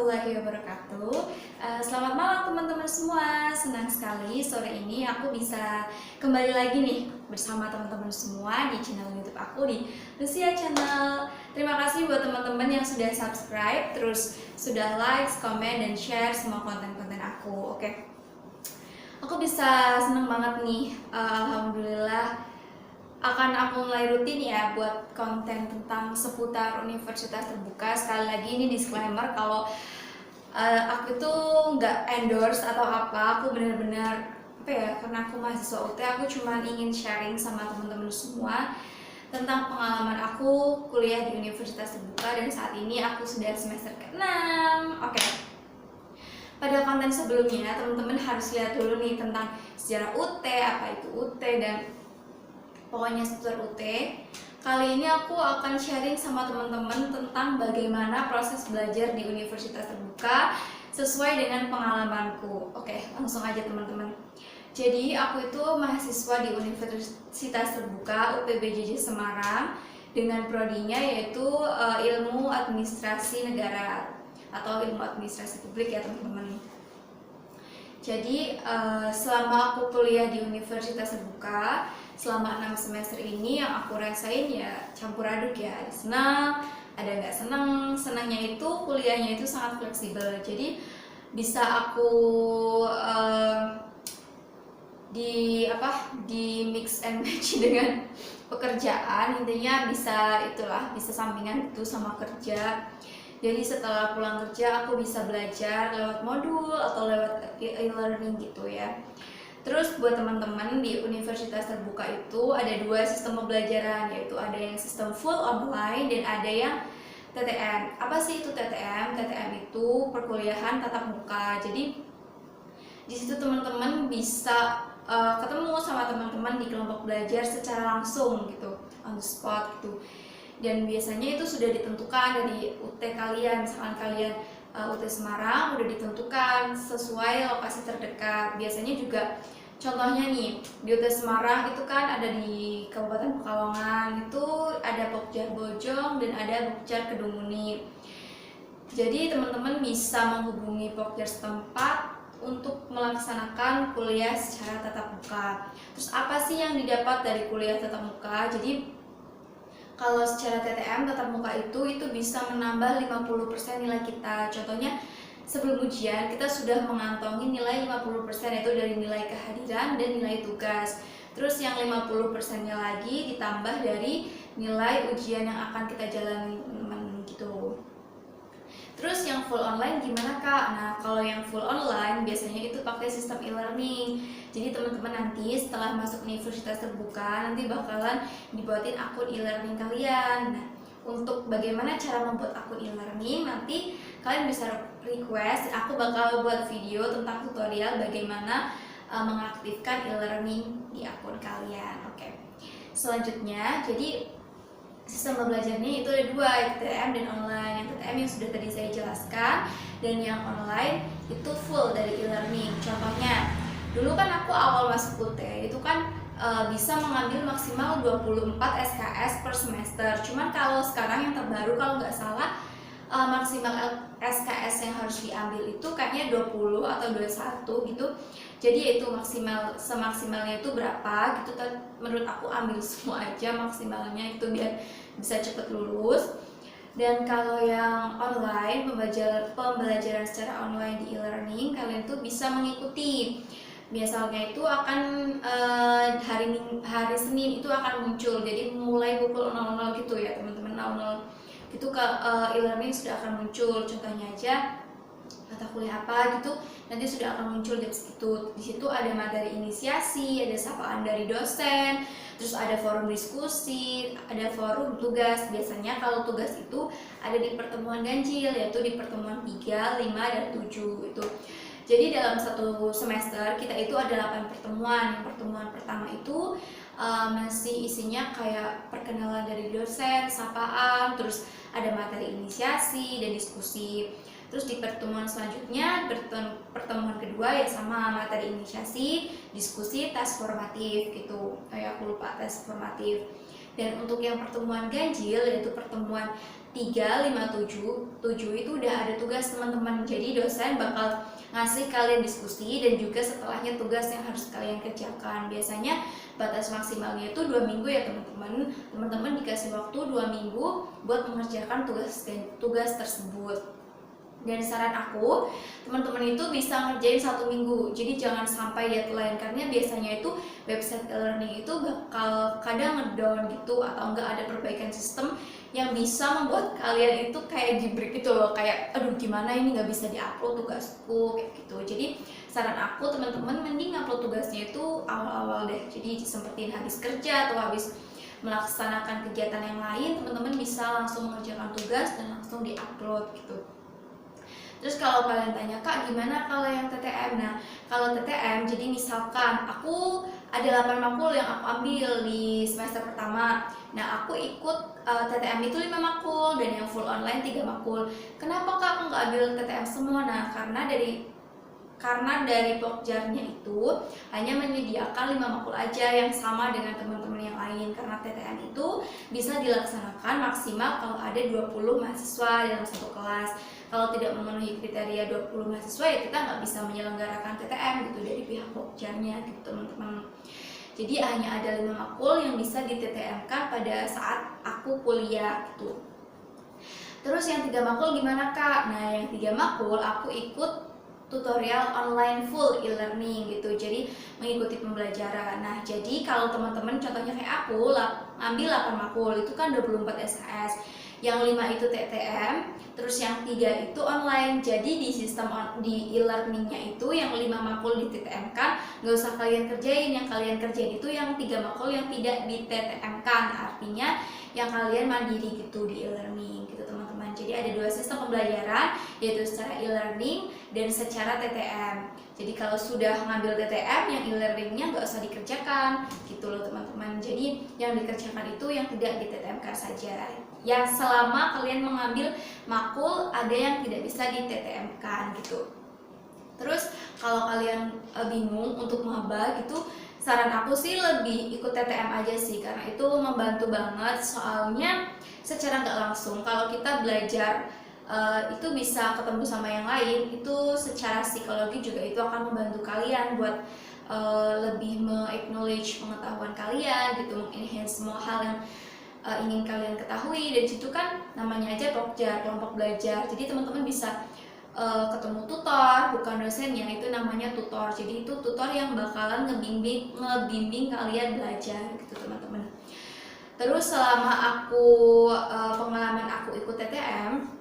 warahmatullahi wabarakatuh. Selamat malam teman-teman semua. Senang sekali sore ini aku bisa kembali lagi nih bersama teman-teman semua di channel YouTube aku di Lucia Channel. Terima kasih buat teman-teman yang sudah subscribe, terus sudah like, comment, dan share semua konten-konten aku. Oke. Aku bisa senang banget nih. Alhamdulillah akan aku mulai rutin ya buat konten tentang seputar universitas terbuka. Sekali lagi ini disclaimer kalau aku tuh nggak endorse atau apa, aku benar-benar apa ya, karena aku mahasiswa UT, aku cuma ingin sharing sama teman-teman semua tentang pengalaman aku kuliah di universitas terbuka, dan saat ini aku sudah semester ke-6. Oke. Pada konten sebelumnya teman-teman harus lihat dulu nih tentang sejarah UT, apa itu UT, dan pokoknya seputar UT. Kali ini aku akan sharing sama teman-teman tentang bagaimana proses belajar di universitas terbuka sesuai dengan pengalamanku. Oke, langsung aja teman-teman. Jadi aku itu mahasiswa di Universitas Terbuka UPBJJ Semarang dengan prodinya yaitu Ilmu Administrasi Negara atau Ilmu Administrasi Publik ya teman-teman. Jadi selama aku kuliah di Universitas Terbuka selama 6 semester ini, yang aku rasain ya campur aduk ya, ada senang, ada nggak senang. Senangnya itu kuliahnya itu sangat fleksibel, jadi bisa aku di mix and match dengan pekerjaan. Intinya bisa sampingan itu sama kerja. Jadi setelah pulang kerja aku bisa belajar lewat modul atau lewat e-learning gitu ya. Terus buat teman-teman di Universitas Terbuka itu ada dua sistem pembelajaran, yaitu ada yang sistem full online dan ada yang TTM. Apa sih itu TTM? TTM itu perkuliahan tatap muka. Jadi di situ teman-teman bisa ketemu sama teman-teman di kelompok belajar secara langsung gitu, on the spot gitu. Dan biasanya itu sudah ditentukan dari UT kalian, misalkan kalian UT Semarang udah ditentukan sesuai lokasi terdekat. Biasanya juga contohnya nih di UT Semarang itu kan ada di Kabupaten Pekalongan itu ada Pokja Bojong dan ada Pokja Kedunguni. Jadi teman-teman bisa menghubungi Pokja setempat untuk melaksanakan kuliah secara tatap muka. Terus apa sih yang didapat dari kuliah tatap muka? Jadi kalau secara TTM tatap muka itu bisa menambah 50% nilai kita. Contohnya sebelum ujian kita sudah mengantongi nilai 50%, yaitu dari nilai kehadiran dan nilai tugas. Terus yang 50%-nya lagi ditambah dari nilai ujian yang akan kita jalani gitu. Terus yang full online gimana Kak? Nah, kalau yang full online biasanya itu pakai sistem e-learning. Jadi teman-teman nanti setelah masuk universitas terbuka nanti bakalan dibuatin akun e-learning kalian. Nah, untuk bagaimana cara membuat akun e-learning nanti kalian bisa request, aku bakal buat video tentang tutorial bagaimana mengaktifkan e-learning di akun kalian. Oke. Selanjutnya, jadi sistem pembelajarannya itu ada dua, TTM dan online. Yang TTM yang sudah tadi saya jelaskan, dan yang online itu full dari e-learning. Contohnya, dulu kan aku awal masuk UT itu kan bisa mengambil maksimal 24 SKS per semester. Cuman kalau sekarang yang terbaru kalau nggak salah maksimal SKS yang harus diambil itu kayaknya 20 atau 21 gitu. Jadi itu semaksimalnya itu berapa gitu. Menurut aku ambil semua aja maksimalnya itu biar bisa cepet lulus. Dan kalau yang online, pembelajaran secara online di e-learning, kalian tuh bisa mengikuti. Misalnya itu akan hari Senin itu akan muncul. Jadi mulai pukul 00 gitu ya teman-teman, 00 itu ke e-learning sudah akan muncul. Contohnya aja mata kuliah apa gitu nanti sudah akan muncul jam segitu. Di situ ada materi inisiasi, ada sapaan dari dosen, terus ada forum diskusi, ada forum tugas. Biasanya kalau tugas itu ada di pertemuan ganjil, yaitu di pertemuan 3, 5, dan 7 itu. Jadi dalam satu semester kita itu ada 8 pertemuan. Yang pertemuan pertama itu masih isinya kayak perkenalan dari dosen, sapaan, terus ada materi inisiasi dan diskusi. Terus di pertemuan selanjutnya, pertemuan kedua ya sama materi inisiasi, diskusi, tes formatif gitu. Kayak aku lupa tes formatif. Dan untuk yang pertemuan ganjil, yaitu pertemuan 3, 5, 7 itu udah ada tugas teman-teman. Jadi dosen bakal ngasih kalian diskusi dan juga setelahnya tugas yang harus kalian kerjakan. Biasanya batas maksimalnya itu 2 minggu ya teman-teman. Teman-teman dikasih waktu 2 minggu buat mengerjakan tugas tersebut. Dan saran aku, teman-teman itu bisa ngerjain 1 minggu. Jadi jangan sampai deadline, karena biasanya itu website e-learning itu bakal kadang ngedown gitu, atau enggak ada perbaikan sistem yang bisa membuat kalian itu kayak di-break gitu loh, kayak aduh gimana ini nggak bisa diupload tugasku kayak gitu. Jadi saran aku, teman-teman mending upload tugasnya itu awal-awal deh. Jadi sempetin habis kerja atau habis melaksanakan kegiatan yang lain, teman-teman bisa langsung mengerjakan tugas dan langsung diupload gitu. Terus kalau kalian tanya, Kak gimana kalau yang TTM? Nah, kalau TTM, jadi misalkan aku ada 8 makul yang aku ambil di semester pertama. Nah, aku ikut TTM itu 5 makul dan yang full online 3 makul. Kenapa Kak aku nggak ambil TTM semua? Nah, karena dari Pokjarnya itu hanya menyediakan 5 makul aja yang sama dengan teman-teman yang lain, karena TTM itu bisa dilaksanakan maksimal kalau ada 20 mahasiswa dalam satu kelas. Kalau tidak memenuhi kriteria 20 mahasiswa ya kita nggak bisa menyelenggarakan TTM gitu dari pihak Pokjarnya gitu teman-teman. Jadi hanya ada 5 makul yang bisa di TTM-kan pada saat aku kuliah gitu. Terus yang 3 makul gimana Kak? Nah, yang 3 makul aku ikut tutorial online full e-learning gitu, jadi mengikuti pembelajaran. Nah, jadi kalau teman-teman contohnya kayak aku ambil 8 makul itu kan 24 SKS, yang 5 itu TTM, terus yang 3 itu online. Jadi di sistem di e-learningnya itu yang 5 makul di TTM kan nggak usah kalian kerjain, yang kalian kerjain itu yang 3 makul yang tidak di TTM kan, artinya yang kalian mandiri gitu di e-learning gitu teman-teman. Jadi ada 2 sistem pembelajaran, yaitu secara e-learning dan secara TTM. Jadi kalau sudah ngambil TTM, yang e-learningnya nggak usah dikerjakan gitu loh teman-teman. Jadi yang dikerjakan itu yang tidak di TTM-kan saja. Ya selama kalian mengambil makul ada yang tidak bisa di TTM-kan gitu. Terus kalau kalian bingung untuk maba gitu, saran aku sih lebih ikut TTM aja sih, karena itu membantu banget. Soalnya secara nggak langsung kalau kita belajar itu bisa ketemu sama yang lain, itu secara psikologi juga itu akan membantu kalian buat lebih me-acknowledge pengetahuan kalian gitu, mengenhance semua hal yang ingin kalian ketahui. Dan situ kan namanya aja Pokja, kelompok belajar. Jadi teman-teman bisa ketemu tutor, bukan dosennya, itu namanya tutor. Jadi itu tutor yang bakalan ngebimbing kalian belajar gitu teman-teman. Terus selama pengalaman aku ikut TTM,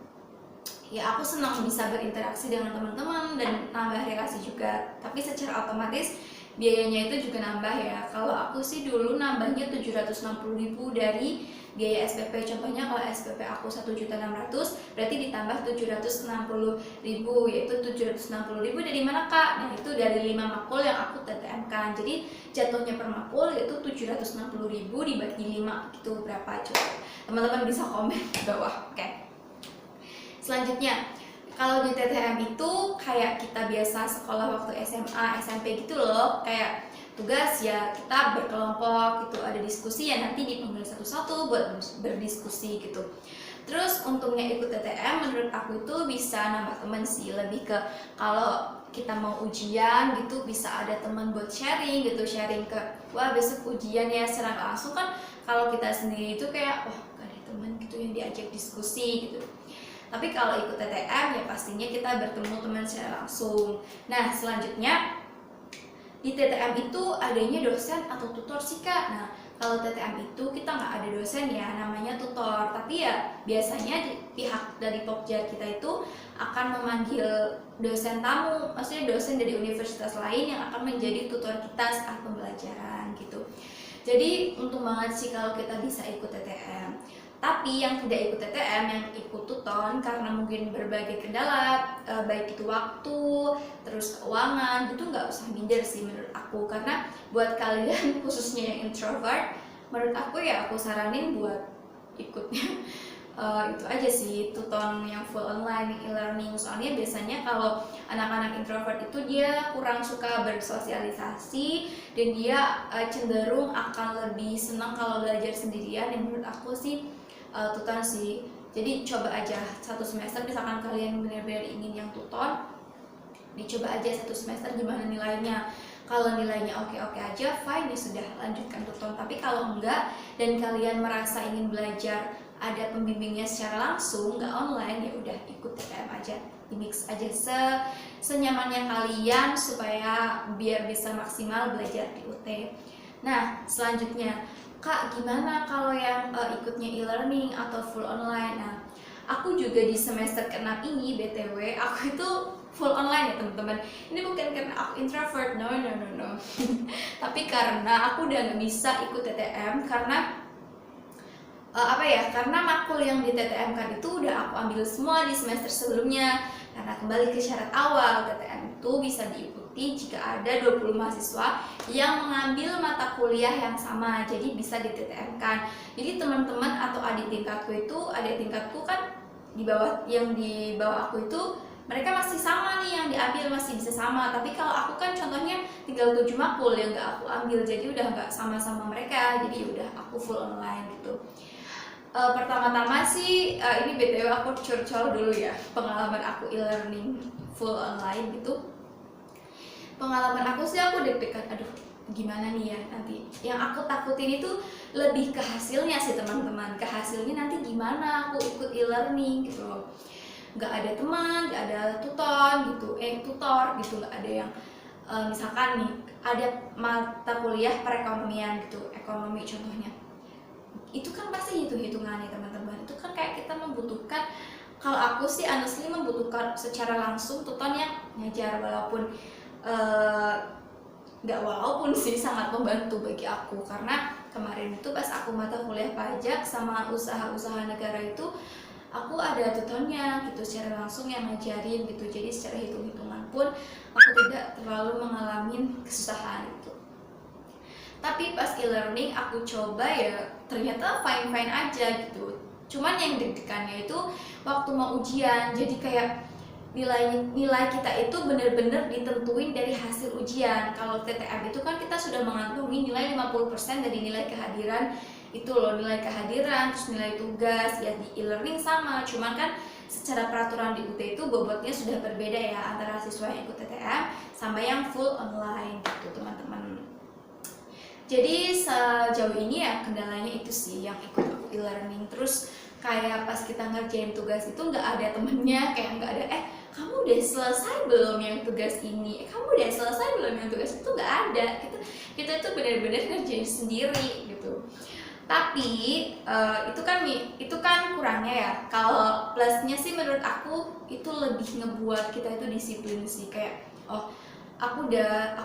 ya aku senang bisa berinteraksi dengan teman-teman dan nambah relasi juga. Tapi secara otomatis biayanya itu juga nambah ya. Kalau aku sih dulu nambahnya 760.000 dari biaya SPP. Contohnya kalau SPP aku 1.600.000 berarti ditambah 760.000, yaitu 760.000 dari mana Kak? Nah itu dari 5 makul yang aku TTM kan. Jadi jatuhnya per makul yaitu 760.000 dibagi 5 gitu, berapa coba? Teman-teman bisa komen di bawah. Oke. Selanjutnya, kalau di TTM itu kayak kita biasa sekolah waktu SMA, SMP gitu loh, kayak tugas ya kita berkelompok gitu, ada diskusi ya nanti dipanggil satu-satu buat berdiskusi gitu. Terus untungnya ikut TTM menurut aku itu bisa nambah temen sih, lebih ke kalau kita mau ujian gitu bisa ada teman buat sharing gitu, sharing ke wah besok ujian ya, secara langsung kan kalau kita sendiri itu kayak wah gak ada teman gitu yang diajak diskusi gitu. Tapi kalau ikut TTM ya pastinya kita bertemu teman secara langsung. Nah selanjutnya di TTM itu adanya dosen atau tutor sih Kak. Nah kalau TTM itu kita nggak ada dosen ya, namanya tutor. Tapi ya biasanya pihak dari Pokja kita itu akan memanggil dosen tamu, maksudnya dosen dari universitas lain yang akan menjadi tutor kita saat pembelajaran gitu. Jadi untung banget sih kalau kita bisa ikut TTM. Tapi yang tidak ikut TTM, yang ikut tuton karena mungkin berbagai kendala, baik itu waktu, terus keuangan, gitu nggak usah minder sih menurut aku. Karena buat kalian khususnya yang introvert, menurut aku ya aku saranin buat ikutnya itu aja sih tuton yang full online e-learning. Soalnya biasanya kalau anak-anak introvert itu dia kurang suka bersosialisasi dan dia cenderung akan lebih senang kalau belajar sendirian. Dan menurut aku sih tuton sih. Jadi coba aja 1 semester, misalkan kalian benar-benar ingin yang tuton, dicoba aja 1 semester gimana nilainya. Kalau nilainya oke-oke aja, fine, ya sudah lanjutkan tuton. Tapi kalau enggak dan kalian merasa ingin belajar ada pembimbingnya secara langsung, nggak online, ya udah ikut TTM aja, di mix aja senyamannya kalian supaya biar bisa maksimal belajar di UT. Nah selanjutnya, Kak gimana kalau yang ikutnya e-learning atau full online? Nah aku juga di semester ke-6 ini BTW aku itu full online ya teman-teman. Ini bukan karena aku introvert, no. Tapi karena aku udah nggak bisa ikut TTM karena karena makul yang di TTM kan itu udah aku ambil semua di semester sebelumnya. Karena kembali ke syarat awal, TTM itu bisa diikuti jika ada 20 mahasiswa yang mengambil mata kuliah yang sama, jadi bisa di TTM kan. Jadi teman-teman atau adik tingkatku kan di bawah aku itu mereka masih sama nih, yang diambil masih bisa sama. Tapi kalau aku kan contohnya tinggal 7 makul yang gak aku ambil, jadi udah gak sama-sama mereka, jadi udah aku full online gitu. Pertama-tama sih ini BTW aku curcol dulu ya pengalaman aku e-learning full online gitu. Pengalaman aku sih aku deg-degan, aduh gimana nih ya nanti. Yang aku takutin itu lebih ke hasilnya sih teman-teman, ke hasilnya nanti gimana aku ikut e-learning gitu loh. Gak ada teman, gak ada tutor gitu, gak ada yang misalkan nih ada mata kuliah perekonomian gitu, ekonomi contohnya, itu kan pasti hitung-hitungannya teman-teman. Itu kan kayak kita membutuhkan, kalau aku sih honestly membutuhkan secara langsung tutor yang ngajar, walaupun sih sangat membantu bagi aku. Karena kemarin itu pas aku mata kuliah pajak sama usaha-usaha negara itu aku ada tutornya gitu secara langsung yang ngajarin gitu. Jadi secara hitung-hitungan pun aku tidak terlalu mengalami kesusahan gitu. Tapi pas e-learning aku coba ya ternyata fine-fine aja gitu. Cuman yang deg-degannya itu waktu mau ujian. Jadi kayak nilai kita itu benar-benar ditentuin dari hasil ujian. Kalau TTM itu kan kita sudah mengantongi nilai 50% dari nilai kehadiran itu loh, nilai kehadiran, terus nilai tugas. Ya di e-learning sama, cuman kan secara peraturan di UT itu bobotnya sudah berbeda ya antara siswa yang ikut TTM sama yang full online gitu teman-teman. Jadi sejauh ini ya kendalanya itu sih yang ikut aku e-learning. Terus kayak pas kita ngerjain tugas itu nggak ada temennya, kayak nggak ada kamu udah selesai belum yang tugas ini, kamu udah selesai belum yang tugas itu, nggak ada. Kita itu benar-benar ngerjain sendiri gitu. Tapi itu kan kurangnya ya. Kalau plusnya sih menurut aku itu lebih ngebuat kita itu disiplin sih, kayak aku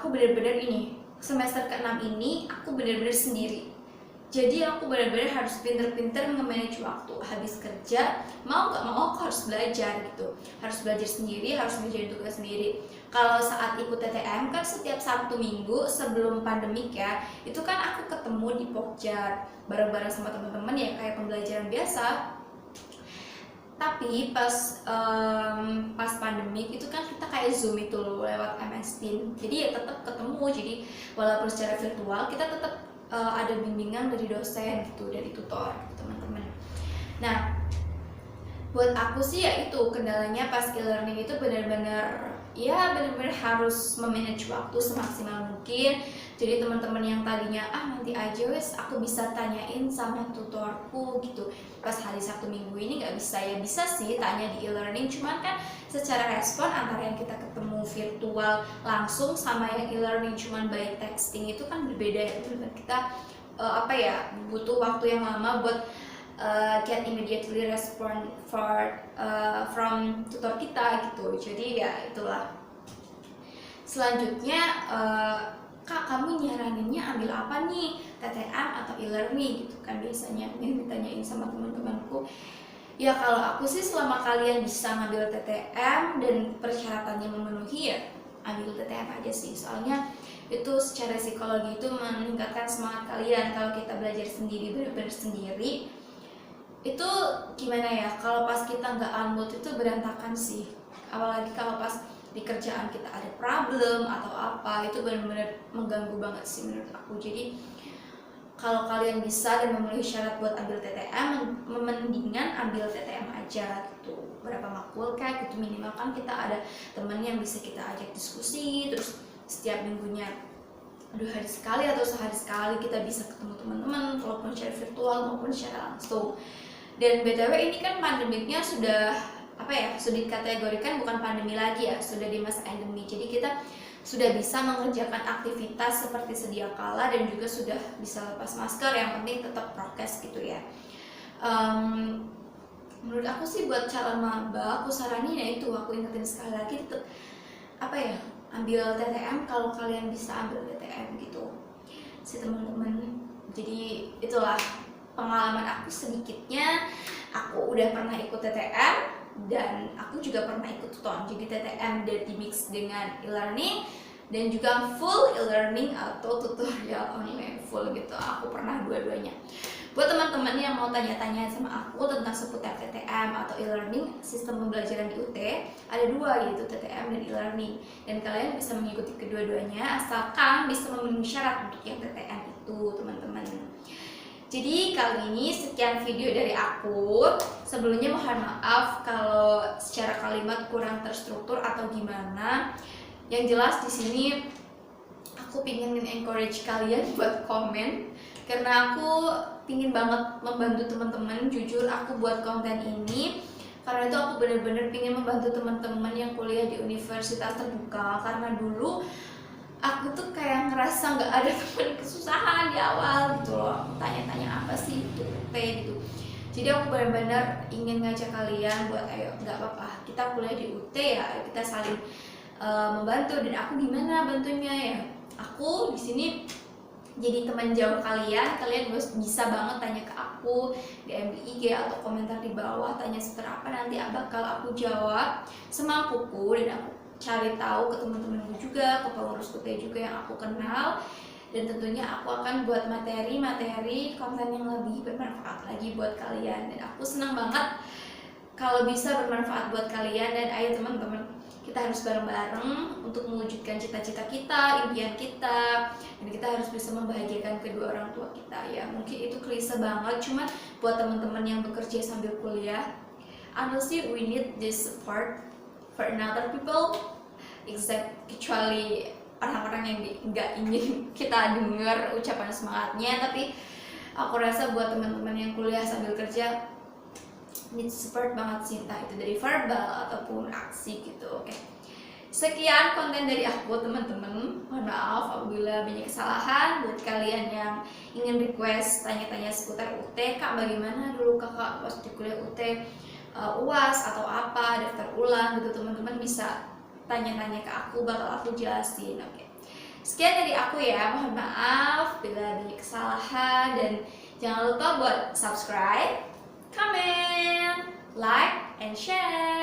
benar-benar ini semester ke-6 ini aku benar-benar sendiri. Jadi aku benar-benar harus pinter-pinter nge-manage waktu. Habis kerja, mau gak mau aku harus belajar gitu. Harus belajar sendiri, harus ngerjain tugas sendiri. Kalau saat ikut TTM kan setiap Sabtu Minggu sebelum pandemik ya, itu kan aku ketemu di Pokja bareng-bareng sama teman-teman ya kayak pembelajaran biasa. Tapi pas pandemik itu kan kita kayak Zoom itu loh lewat MS Teams. Jadi ya tetap ketemu. Jadi walaupun secara virtual kita tetap ada bimbingan dari dosen gitu, dari tutor gitu, teman-teman. Nah, buat aku sih ya itu kendalanya pas e-learning itu benar-benar harus memanage waktu semaksimal mungkin. Jadi teman-teman yang tadinya nanti aja wes aku bisa tanyain sama tutorku gitu, pas hari Sabtu Minggu ini nggak bisa, ya bisa sih tanya di e-learning, cuman kan secara respon antara yang kita ketemu virtual langsung sama yang e-learning cuman by texting itu kan berbeda ya teman-teman. Kita butuh waktu yang lama buat get immediately respond from tutor kita gitu. Jadi ya itulah. Selanjutnya Kak, kamu nyaraninnya ambil apa nih, TTM atau e-learning gitu kan biasanya yang ditanyain sama teman-temanku. Ya kalau aku sih selama kalian bisa ngambil TTM dan persyaratannya memenuhi ya ambil TTM aja sih. Soalnya itu secara psikologi itu meningkatkan semangat kalian. Kalau kita belajar sendiri, benar-benar sendiri, itu gimana ya, kalau pas kita nggak on mood itu berantakan sih, apalagi kalau pas di kerjaan kita ada problem atau apa, itu benar-benar mengganggu banget sih menurut aku. Jadi kalau kalian bisa dan memenuhi syarat buat ambil TTM, mendingan ambil TTM aja gitu. Berapa makul kayak gitu, minimal kan kita ada temen yang bisa kita ajak diskusi, terus setiap minggunya 2 hari sekali atau sehari sekali kita bisa ketemu teman-teman, walaupun secara virtual maupun secara langsung. Dan BTW ini kan pandemiknya sudah sudah dikategorikan bukan pandemi lagi ya, sudah di masa endemi. Jadi kita sudah bisa mengerjakan aktivitas seperti sedia kala dan juga sudah bisa lepas masker, yang penting tetap prokes gitu ya. Menurut aku sih buat calon maba, aku saranin ya itu, aku ingetin sekali lagi, tetap ambil TTM kalau kalian bisa ambil TTM gitu si teman-teman. Jadi itulah pengalaman aku sedikitnya. Aku udah pernah ikut TTM dan aku juga pernah ikut tuton. Jadi TTM dan dimix dengan e-learning dan juga full e-learning atau tutorial online full gitu. Aku pernah dua-duanya. Buat teman-teman yang mau tanya-tanya sama aku tentang seputar TTM atau e-learning, sistem pembelajaran di UT ada 2, yaitu TTM dan e-learning, dan kalian bisa mengikuti kedua-duanya asalkan bisa memenuhi syarat untuk yang TTM itu, teman-teman. Jadi kali ini sekian video dari aku. Sebelumnya mohon maaf kalau secara kalimat kurang terstruktur atau gimana. Yang jelas di sini aku pingin encourage kalian buat komen, karena aku pingin banget membantu teman-teman. Jujur aku buat konten ini karena itu aku bener-bener pingin membantu teman-teman yang kuliah di universitas terbuka. Karena dulu aku tuh kayak ngerasa nggak ada teman kesusahan di awal gitu loh, tanya-tanya apa sih itu UT gitu. Jadi aku benar-benar ingin ngajak kalian buat ayo, nggak apa-apa kita kuliah di UT ya, kita saling membantu. Dan aku gimana bantunya ya, aku di sini jadi teman jauh kalian bisa banget tanya ke aku di IG atau komentar di bawah, tanya seputar apa, nanti bakal aku jawab semampuku, dan aku cari tahu ke teman-temanku juga, ke pengurus UT juga yang aku kenal, dan tentunya aku akan buat materi-materi konten yang lebih bermanfaat lagi buat kalian. Dan aku senang banget kalau bisa bermanfaat buat kalian. Dan ayo teman-teman, kita harus bareng-bareng untuk mewujudkan cita-cita kita, impian kita, dan kita harus bisa membahagiakan kedua orang tua kita ya. Mungkin itu klise banget, cuman buat teman-teman yang bekerja sambil kuliah, honestly we need this support for another people, kecuali orang-orang yang nggak ingin kita dengar ucapan semangatnya. Tapi aku rasa buat teman-teman yang kuliah sambil kerja need support banget sih, entah itu dari verbal ataupun aksi gitu. Oke, sekian konten dari aku teman-teman. Mohon maaf apabila banyak kesalahan. Buat kalian yang ingin request tanya-tanya seputar UT, kak bagaimana dulu kakak pas di kuliah UT, UAS atau apa, daftar ulang gitu, teman-teman bisa tanya-tanya ke aku, bakal aku jelasin. Oke, sekian dari aku ya, mohon maaf bila banyak kesalahan, dan jangan lupa buat subscribe, comment, like, and share.